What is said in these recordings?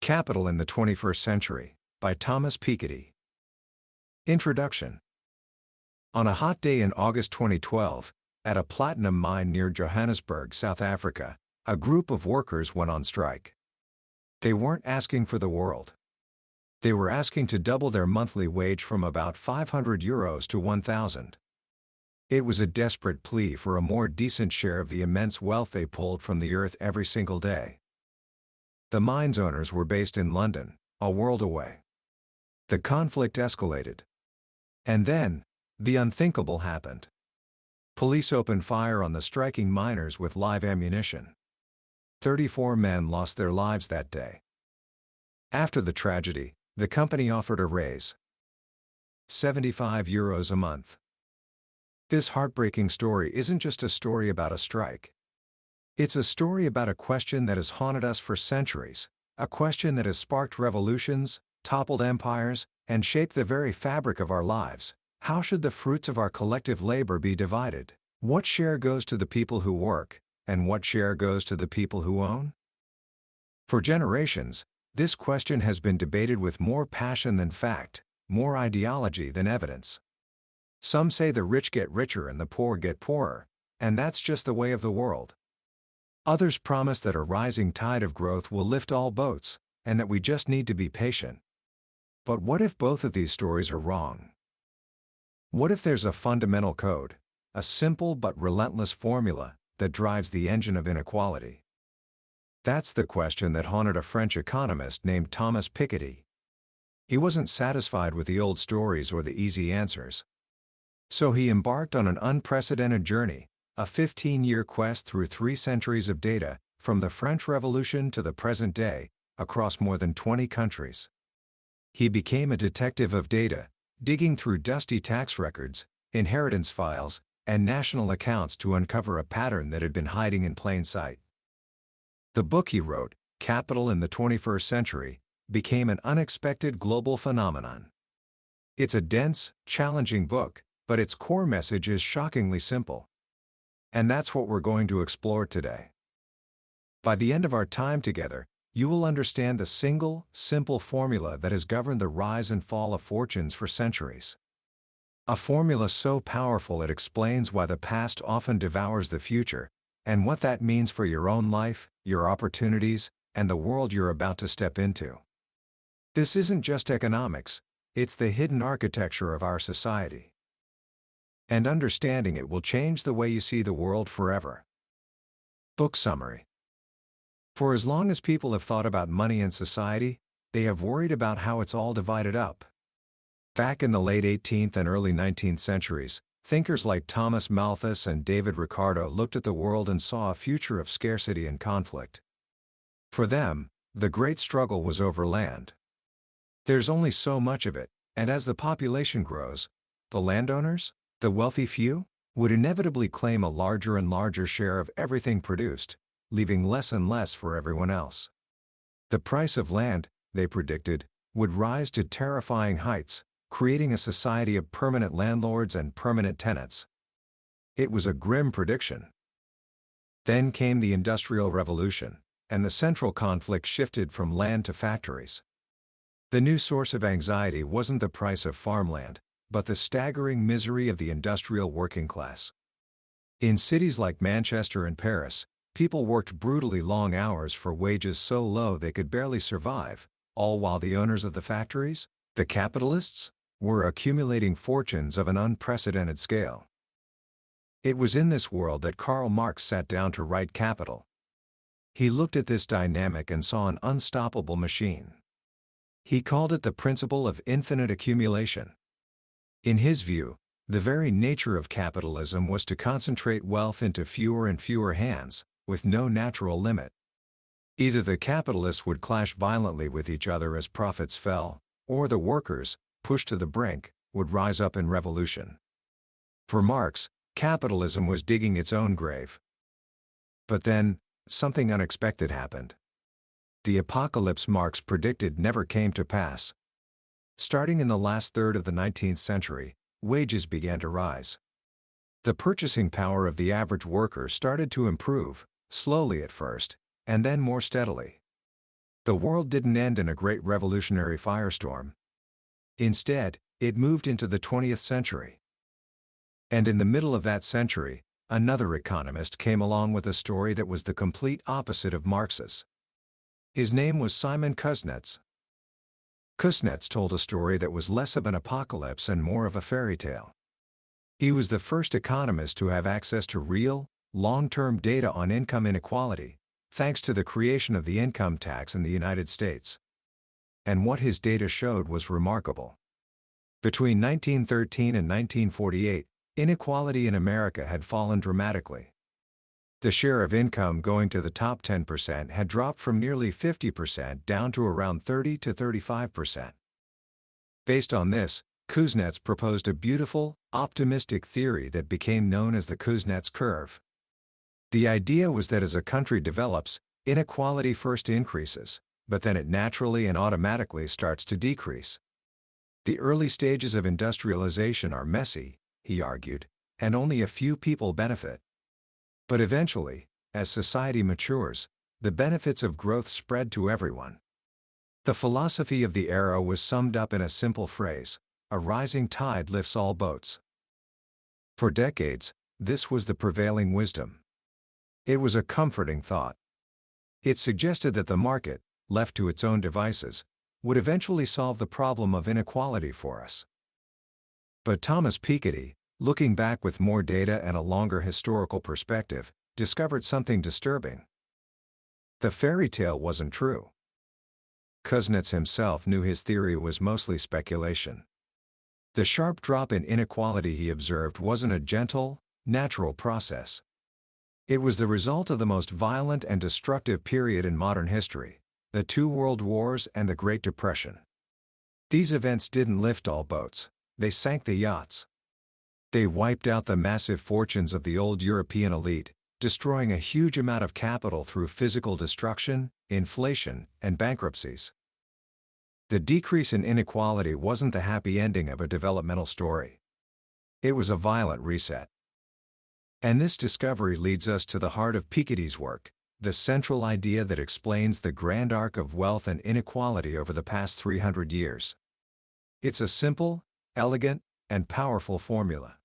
Capital in the 21st Century, by Thomas Piketty. Introduction. On a hot day in August 2012, at a platinum mine near Johannesburg, South Africa, a group of workers went on strike. They weren't asking for the world. They were asking to double their monthly wage from about €500 to 1,000. It was a desperate plea for a more decent share of the immense wealth they pulled from the earth every single day. The mine's owners were based in London, a world away. The conflict escalated. And then, the unthinkable happened. Police opened fire on the striking miners with live ammunition. 34 men lost their lives that day. After the tragedy, the company offered a raise. €75 a month. This heartbreaking story isn't just a story about a strike. It's a story about a question that has haunted us for centuries, a question that has sparked revolutions, toppled empires, and shaped the very fabric of our lives. How should the fruits of our collective labor be divided? What share goes to the people who work, and what share goes to the people who own? For generations, this question has been debated with more passion than fact, more ideology than evidence. Some say the rich get richer and the poor get poorer, and that's just the way of the world. Others promise that a rising tide of growth will lift all boats, and that we just need to be patient. But what if both of these stories are wrong? What if there's a fundamental code, a simple but relentless formula, that drives the engine of inequality? That's the question that haunted a French economist named Thomas Piketty. He wasn't satisfied with the old stories or the easy answers. So he embarked on an unprecedented journey, a 15-year quest through 3 centuries of data, from the French Revolution to the present day, across more than 20 countries. He became a detective of data, digging through dusty tax records, inheritance files, and national accounts to uncover a pattern that had been hiding in plain sight. The book he wrote, Capital in the 21st Century, became an unexpected global phenomenon. It's a dense, challenging book, but its core message is shockingly simple. And that's what we're going to explore today. By the end of our time together, you will understand the single, simple formula that has governed the rise and fall of fortunes for centuries. A formula so powerful it explains why the past often devours the future, and what that means for your own life, your opportunities, and the world you're about to step into. This isn't just economics, it's the hidden architecture of our society. And understanding it will change the way you see the world forever. Book summary. For as long as people have thought about money and society, they have worried about how it's all divided up. Back in the late 18th and early 19th centuries, thinkers like Thomas Malthus and David Ricardo looked at the world and saw a future of scarcity and conflict. For them, the great struggle was over land. There's only so much of it, and as the population grows, the landowners, the wealthy few, would inevitably claim a larger and larger share of everything produced, leaving less and less for everyone else. The price of land, they predicted, would rise to terrifying heights, creating a society of permanent landlords and permanent tenants. It was a grim prediction. Then came the Industrial Revolution, and the central conflict shifted from land to factories. The new source of anxiety wasn't the price of farmland, but the staggering misery of the industrial working class. In cities like Manchester and Paris, people worked brutally long hours for wages so low they could barely survive, all while the owners of the factories, the capitalists, were accumulating fortunes of an unprecedented scale. It was in this world that Karl Marx sat down to write Capital. He looked at this dynamic and saw an unstoppable machine. He called it the principle of infinite accumulation. In his view, the very nature of capitalism was to concentrate wealth into fewer and fewer hands, with no natural limit. Either the capitalists would clash violently with each other as profits fell, or the workers, pushed to the brink, would rise up in revolution. For Marx, capitalism was digging its own grave. But then, something unexpected happened. The apocalypse Marx predicted never came to pass. Starting in the last third of the 19th century, wages began to rise. The purchasing power of the average worker started to improve, slowly at first, and then more steadily. The world didn't end in a great revolutionary firestorm. Instead, it moved into the 20th century. And in the middle of that century, another economist came along with a story that was the complete opposite of Marx's. His name was Simon Kuznets. Kuznets told a story that was less of an apocalypse and more of a fairy tale. He was the first economist to have access to real, long-term data on income inequality, thanks to the creation of the income tax in the United States. And what his data showed was remarkable. Between 1913 and 1948, inequality in America had fallen dramatically. The share of income going to the top 10% had dropped from nearly 50% down to around 30 to 35%. Based on this, Kuznets proposed a beautiful, optimistic theory that became known as the Kuznets curve. The idea was that as a country develops, inequality first increases, but then it naturally and automatically starts to decrease. The early stages of industrialization are messy, he argued, and only a few people benefit. But eventually, as society matures, the benefits of growth spread to everyone. The philosophy of the era was summed up in a simple phrase: a rising tide lifts all boats. For decades, this was the prevailing wisdom. It was a comforting thought. It suggested that the market, left to its own devices, would eventually solve the problem of inequality for us. But Thomas Piketty, looking back with more data and a longer historical perspective, discovered something disturbing. The fairy tale wasn't true. Kuznets himself knew his theory was mostly speculation. The sharp drop in inequality he observed wasn't a gentle, natural process. It was the result of the most violent and destructive period in modern history, the two world wars and the Great Depression. These events didn't lift all boats, they sank the yachts. They wiped out the massive fortunes of the old European elite, destroying a huge amount of capital through physical destruction, inflation, and bankruptcies. The decrease in inequality wasn't the happy ending of a developmental story. It was a violent reset. And this discovery leads us to the heart of Piketty's work, the central idea that explains the grand arc of wealth and inequality over the past 300 years. It's a simple, elegant, and powerful formula.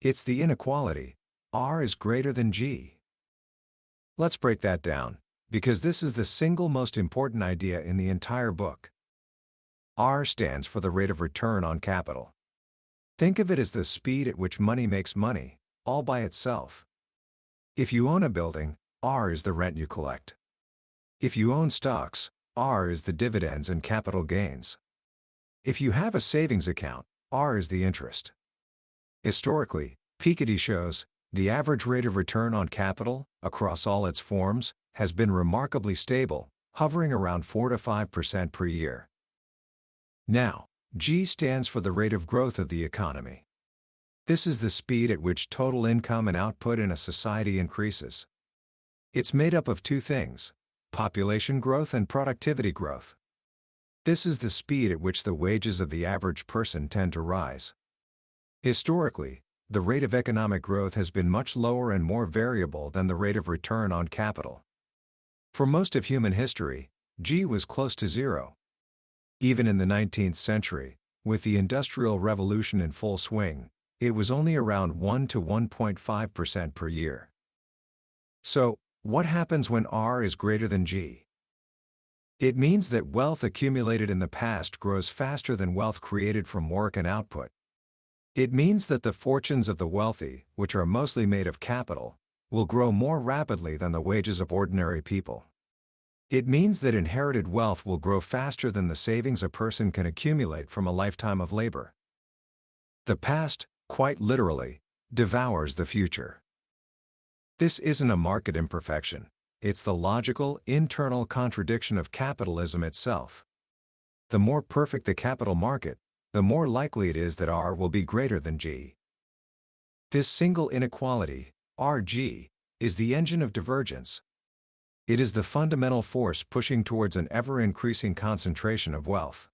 It's the inequality: R is greater than G. Let's break that down, because this is the single most important idea in the entire book. R stands for the rate of return on capital. Think of it as the speed at which money makes money, all by itself. If you own a building, R is the rent you collect. If you own stocks, R is the dividends and capital gains. If you have a savings account, R is the interest. Historically, Piketty shows, the average rate of return on capital, across all its forms, has been remarkably stable, hovering around 4 to 5% per year. Now, G stands for the rate of growth of the economy. This is the speed at which total income and output in a society increases. It's made up of two things: population growth and productivity growth. This is the speed at which the wages of the average person tend to rise. Historically, the rate of economic growth has been much lower and more variable than the rate of return on capital. For most of human history, G was close to zero. Even in the 19th century, with the Industrial Revolution in full swing, it was only around 1 to 1.5% per year. So, what happens when R is greater than G? It means that wealth accumulated in the past grows faster than wealth created from work and output. It means that the fortunes of the wealthy, which are mostly made of capital, will grow more rapidly than the wages of ordinary people. It means that inherited wealth will grow faster than the savings a person can accumulate from a lifetime of labor. The past, quite literally, devours the future. This isn't a market imperfection, it's the logical, internal contradiction of capitalism itself. The more perfect the capital market, the more likely it is that R will be greater than G. This single inequality, RG, is the engine of divergence. It is the fundamental force pushing towards an ever-increasing concentration of wealth.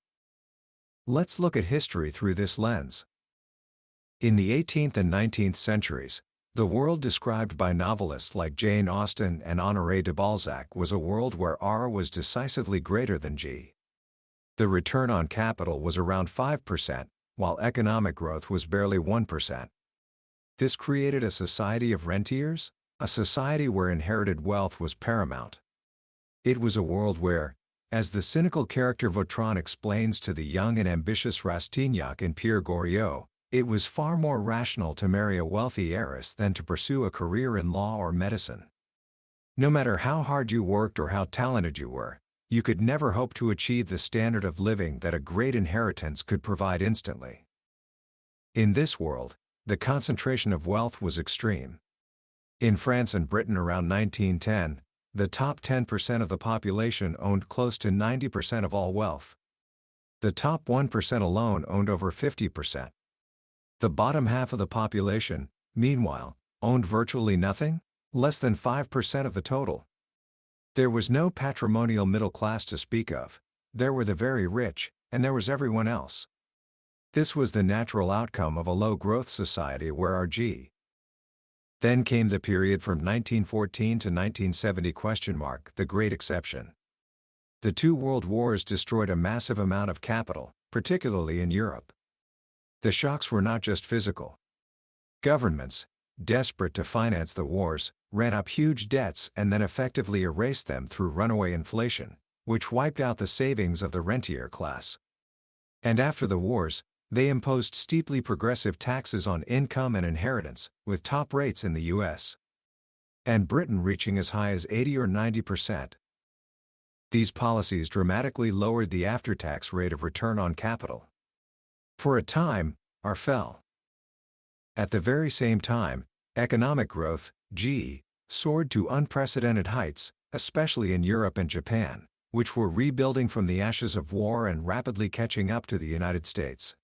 Let's look at history through this lens. In the 18th and 19th centuries, The world described by novelists like Jane Austen and Honoré de Balzac was a world where R was decisively greater than G. The return on capital was around 5%, while economic growth was barely 1%. This created a society of rentiers, a society where inherited wealth was paramount. It was a world where, as the cynical character Vautrin explains to the young and ambitious Rastignac in Pierre Goriot, it was far more rational to marry a wealthy heiress than to pursue a career in law or medicine. No matter how hard you worked or how talented you were, you could never hope to achieve the standard of living that a great inheritance could provide instantly. In this world, the concentration of wealth was extreme. In France and Britain around 1910, the top 10% of the population owned close to 90% of all wealth. The top 1% alone owned over 50%. The bottom half of the population, meanwhile, owned virtually nothing, less than 5% of the total. There was no patrimonial middle class to speak of. There were the very rich, and there was everyone else. This was the natural outcome of a low-growth society where RG. Then came the period from 1914 to 1970 ? The Great Exception. The two world wars destroyed a massive amount of capital, particularly in Europe. The shocks were not just physical. Governments, desperate to finance the wars, ran up huge debts and then effectively erased them through runaway inflation, which wiped out the savings of the rentier class. And after the wars, they imposed steeply progressive taxes on income and inheritance, with top rates in the US and Britain reaching as high as 80 or 90%. These policies dramatically lowered the after-tax rate of return on capital. For a time, R fell. At the very same time, economic growth, G, soared to unprecedented heights, especially in Europe and Japan, which were rebuilding from the ashes of war and rapidly catching up to the United States.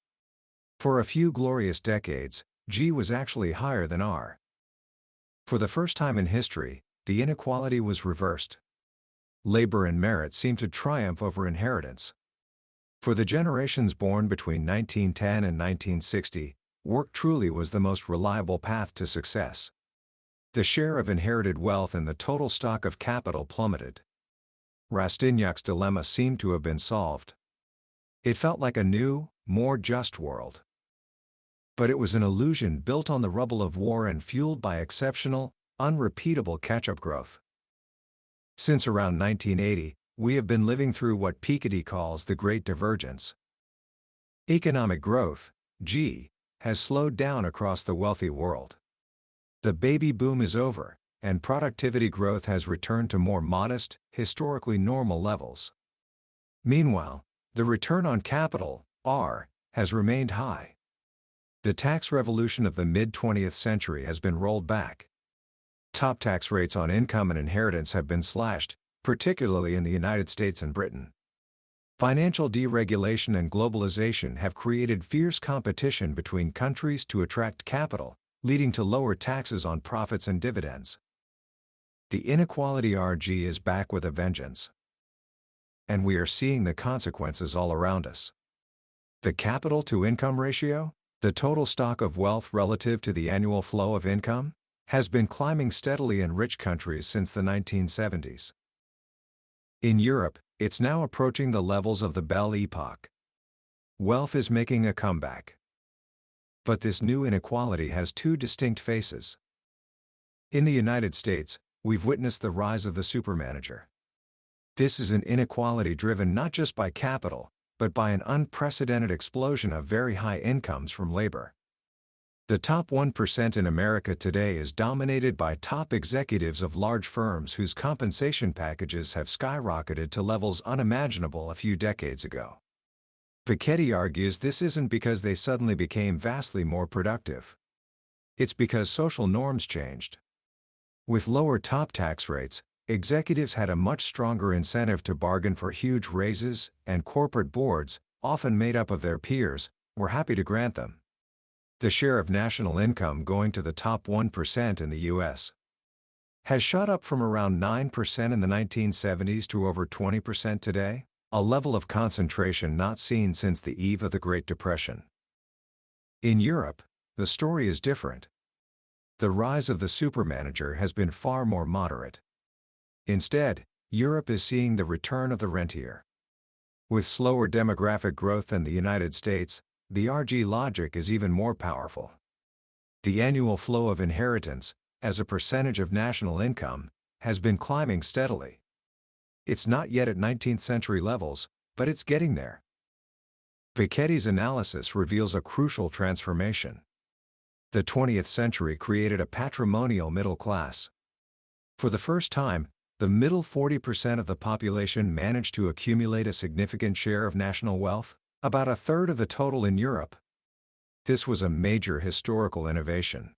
For a few glorious decades, G was actually higher than R. For the first time in history, the inequality was reversed. Labor and merit seemed to triumph over inheritance. For the generations born between 1910 and 1960, work truly was the most reliable path to success. The share of inherited wealth in the total stock of capital plummeted. Rastignac's dilemma seemed to have been solved. It felt like a new, more just world. But it was an illusion built on the rubble of war and fueled by exceptional, unrepeatable catch-up growth. Since around 1980, we have been living through what Piketty calls the Great Divergence. Economic growth, G, has slowed down across the wealthy world. The baby boom is over, and productivity growth has returned to more modest, historically normal levels. Meanwhile, the return on capital, R, has remained high. The tax revolution of the mid-20th century has been rolled back. Top tax rates on income and inheritance have been slashed, particularly in the United States and Britain. Financial deregulation and globalization have created fierce competition between countries to attract capital, leading to lower taxes on profits and dividends. The inequality RG is back with a vengeance. And we are seeing the consequences all around us. The capital-to-income ratio, the total stock of wealth relative to the annual flow of income, has been climbing steadily in rich countries since the 1970s. In Europe, it's now approaching the levels of the Belle Epoque. Wealth is making a comeback. But this new inequality has two distinct faces. In the United States, we've witnessed the rise of the supermanager. This is an inequality driven not just by capital, but by an unprecedented explosion of very high incomes from labor. The top 1% in America today is dominated by top executives of large firms whose compensation packages have skyrocketed to levels unimaginable a few decades ago. Piketty argues this isn't because they suddenly became vastly more productive. It's because social norms changed. With lower top tax rates, executives had a much stronger incentive to bargain for huge raises, and corporate boards, often made up of their peers, were happy to grant them. The share of national income going to the top 1% in the U.S. has shot up from around 9% in the 1970s to over 20% today, a level of concentration not seen since the eve of the Great Depression. In Europe, the story is different. the rise of the supermanager has been far more moderate. Instead, Europe is seeing the return of the rentier. With slower demographic growth than the United States, the RG logic is even more powerful. The annual flow of inheritance, as a percentage of national income, has been climbing steadily. It's not yet at 19th century levels, but it's getting there. Piketty's analysis reveals a crucial transformation. The 20th century created a patrimonial middle class. For the first time, the middle 40% of the population managed to accumulate a significant share of national wealth, about a third of the total in Europe. This was a major historical innovation.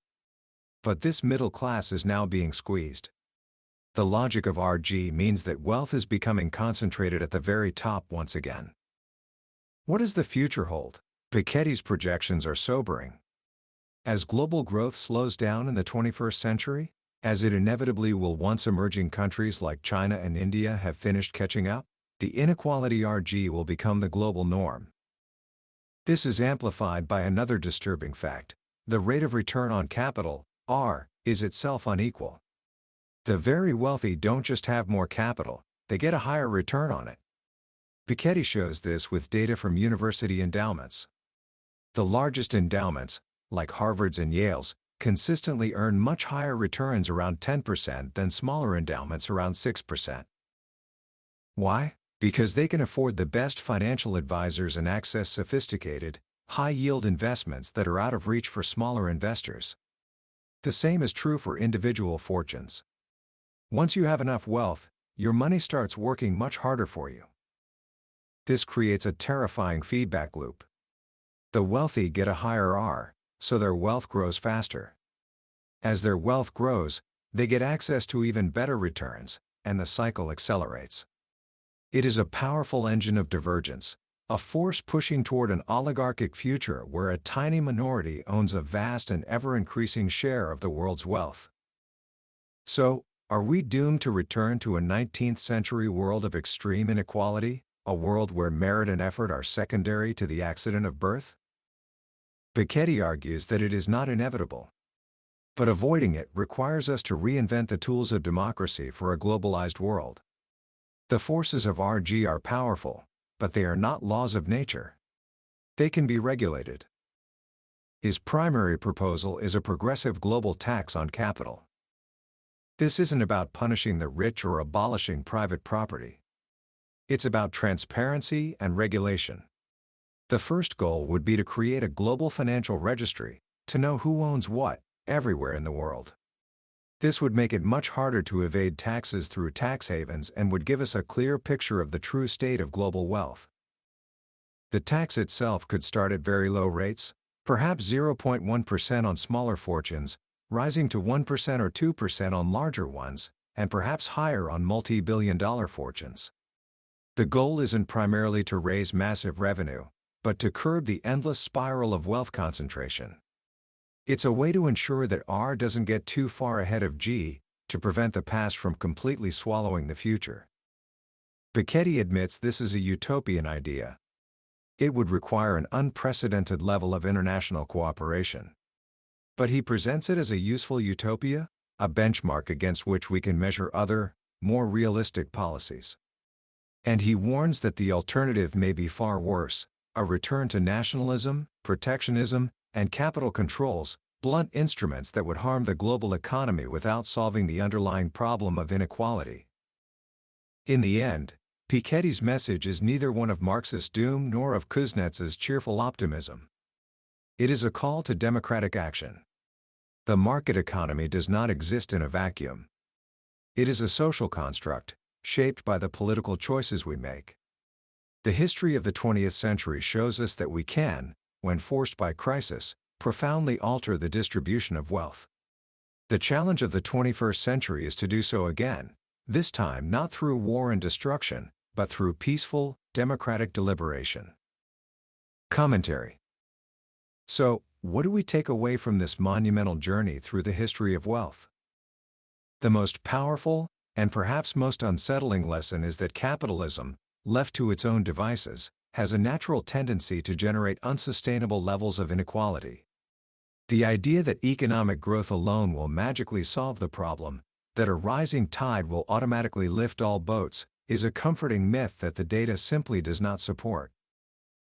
But this middle class is now being squeezed. The logic of RG means that wealth is becoming concentrated at the very top once again. What does the future hold? Piketty's projections are sobering. As global growth slows down in the 21st century, as it inevitably will once emerging countries like China and India have finished catching up, the inequality RG will become the global norm. This is amplified by another disturbing fact: the rate of return on capital, R, is itself unequal. The very wealthy don't just have more capital, they get a higher return on it. Piketty shows this with data from university endowments. The largest endowments, like Harvard's and Yale's, consistently earn much higher returns, around 10%, than smaller endowments, around 6%. Why? Because they can afford the best financial advisors and access sophisticated, high-yield investments that are out of reach for smaller investors. The same is true for individual fortunes. Once you have enough wealth, your money starts working much harder for you. This creates a terrifying feedback loop. The wealthy get a higher R, so their wealth grows faster. As their wealth grows, they get access to even better returns, and the cycle accelerates. It is a powerful engine of divergence, a force pushing toward an oligarchic future where a tiny minority owns a vast and ever-increasing share of the world's wealth. So, are we doomed to return to a 19th century world of extreme inequality, a world where merit and effort are secondary to the accident of birth? Piketty argues that it is not inevitable. But avoiding it requires us to reinvent the tools of democracy for a globalized world. The forces of RG are powerful, but they are not laws of nature. They can be regulated. His primary proposal is a progressive global tax on capital. This isn't about punishing the rich or abolishing private property. It's about transparency and regulation. The first goal would be to create a global financial registry, to know who owns what, everywhere in the world. This would make it much harder to evade taxes through tax havens and would give us a clear picture of the true state of global wealth. The tax itself could start at very low rates, perhaps 0.1% on smaller fortunes, rising to 1% or 2% on larger ones, and perhaps higher on multi-billion-dollar fortunes. The goal isn't primarily to raise massive revenue, but to curb the endless spiral of wealth concentration. It's a way to ensure that R doesn't get too far ahead of G, to prevent the past from completely swallowing the future. Piketty admits this is a utopian idea. It would require an unprecedented level of international cooperation. But he presents it as a useful utopia, a benchmark against which we can measure other, more realistic policies. And he warns that the alternative may be far worse: a return to nationalism, protectionism, and capital controls, blunt instruments that would harm the global economy without solving the underlying problem of inequality. In the end, Piketty's message is neither one of Marxist doom nor of Kuznets's cheerful optimism. It is a call to democratic action. The market economy does not exist in a vacuum. It is a social construct, shaped by the political choices we make. The history of the 20th century shows us that we can, when forced by crisis, profoundly alter the distribution of wealth. The challenge of the 21st century is to do so again, this time not through war and destruction, but through peaceful, democratic deliberation. Commentary. So, what do we take away from this monumental journey through the history of wealth? The most powerful, and perhaps most unsettling lesson is that capitalism, left to its own devices, has a natural tendency to generate unsustainable levels of inequality. The idea that economic growth alone will magically solve the problem, that a rising tide will automatically lift all boats, is a comforting myth that the data simply does not support.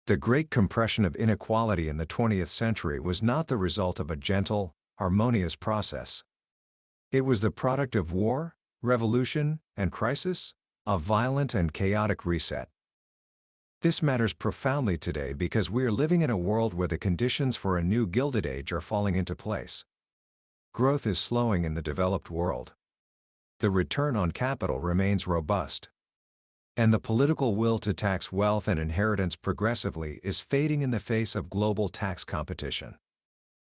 The great compression of inequality in the 20th century was not the result of a gentle, harmonious process. It was the product of war, revolution, and crisis, a violent and chaotic reset. This matters profoundly today because we are living in a world where the conditions for a new Gilded Age are falling into place. Growth is slowing in the developed world. The return on capital remains robust. And the political will to tax wealth and inheritance progressively is fading in the face of global tax competition.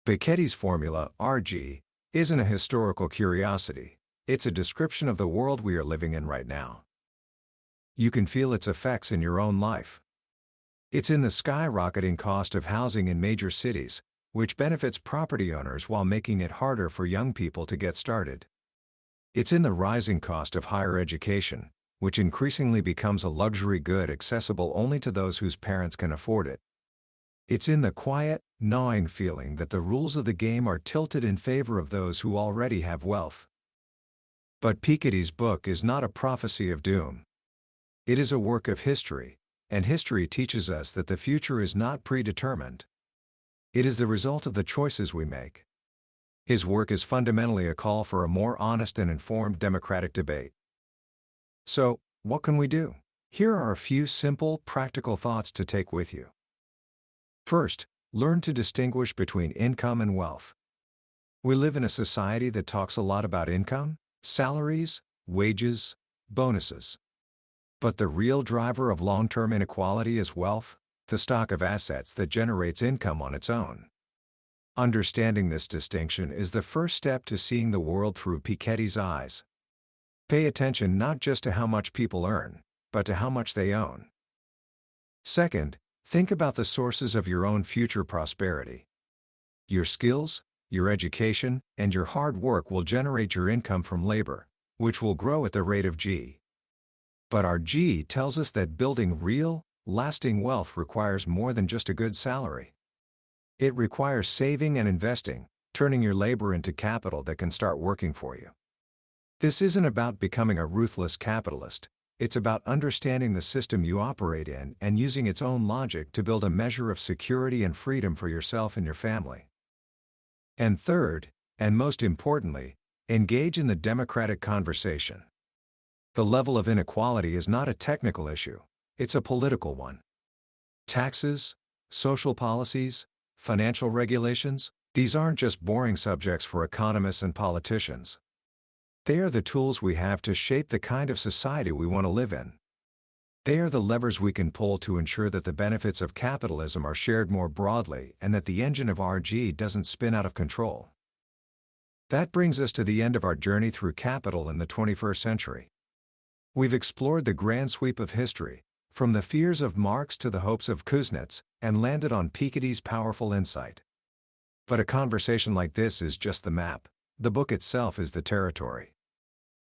Piketty's formula, RG, isn't a historical curiosity, it's a description of the world we are living in right now. You can feel its effects in your own life. It's in the skyrocketing cost of housing in major cities, which benefits property owners while making it harder for young people to get started. It's in the rising cost of higher education, which increasingly becomes a luxury good accessible only to those whose parents can afford it. It's in the quiet, gnawing feeling that the rules of the game are tilted in favor of those who already have wealth. But Piketty's book is not a prophecy of doom. It is a work of history, and history teaches us that the future is not predetermined. It is the result of the choices we make. His work is fundamentally a call for a more honest and informed democratic debate. So, what can we do? Here are a few simple, practical thoughts to take with you. First, learn to distinguish between income and wealth. We live in a society that talks a lot about income, salaries, wages, bonuses. But the real driver of long-term inequality is wealth, the stock of assets that generates income on its own. Understanding this distinction is the first step to seeing the world through Piketty's eyes. Pay attention not just to how much people earn, but to how much they own. Second, think about the sources of your own future prosperity. Your skills, your education, and your hard work will generate your income from labor, which will grow at the rate of G. But our G tells us that building real, lasting wealth requires more than just a good salary. It requires saving and investing, turning your labor into capital that can start working for you. This isn't about becoming a ruthless capitalist, it's about understanding the system you operate in and using its own logic to build a measure of security and freedom for yourself and your family. And third, and most importantly, engage in the democratic conversation. The level of inequality is not a technical issue, it's a political one. Taxes, social policies, financial regulations, these aren't just boring subjects for economists and politicians. They are the tools we have to shape the kind of society we want to live in. They are the levers we can pull to ensure that the benefits of capitalism are shared more broadly and that the engine of RG doesn't spin out of control. That brings us to the end of our journey through capital in the 21st century. We've explored the grand sweep of history, from the fears of Marx to the hopes of Kuznets, and landed on Piketty's powerful insight. But a conversation like this is just the map. The book itself is the territory.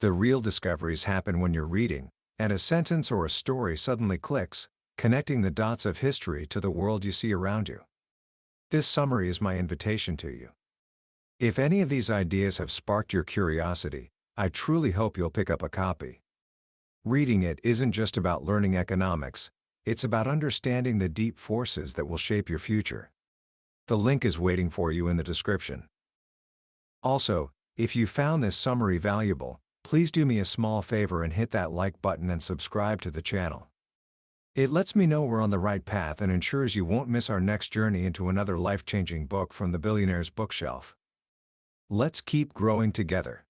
The real discoveries happen when you're reading, and a sentence or a story suddenly clicks, connecting the dots of history to the world you see around you. This summary is my invitation to you. If any of these ideas have sparked your curiosity, I truly hope you'll pick up a copy. Reading it isn't just about learning economics, it's about understanding the deep forces that will shape your future. The link is waiting for you in the description. Also, if you found this summary valuable, please do me a small favor and hit that like button and subscribe to the channel. It lets me know we're on the right path and ensures you won't miss our next journey into another life-changing book from the billionaire's bookshelf. Let's keep growing together.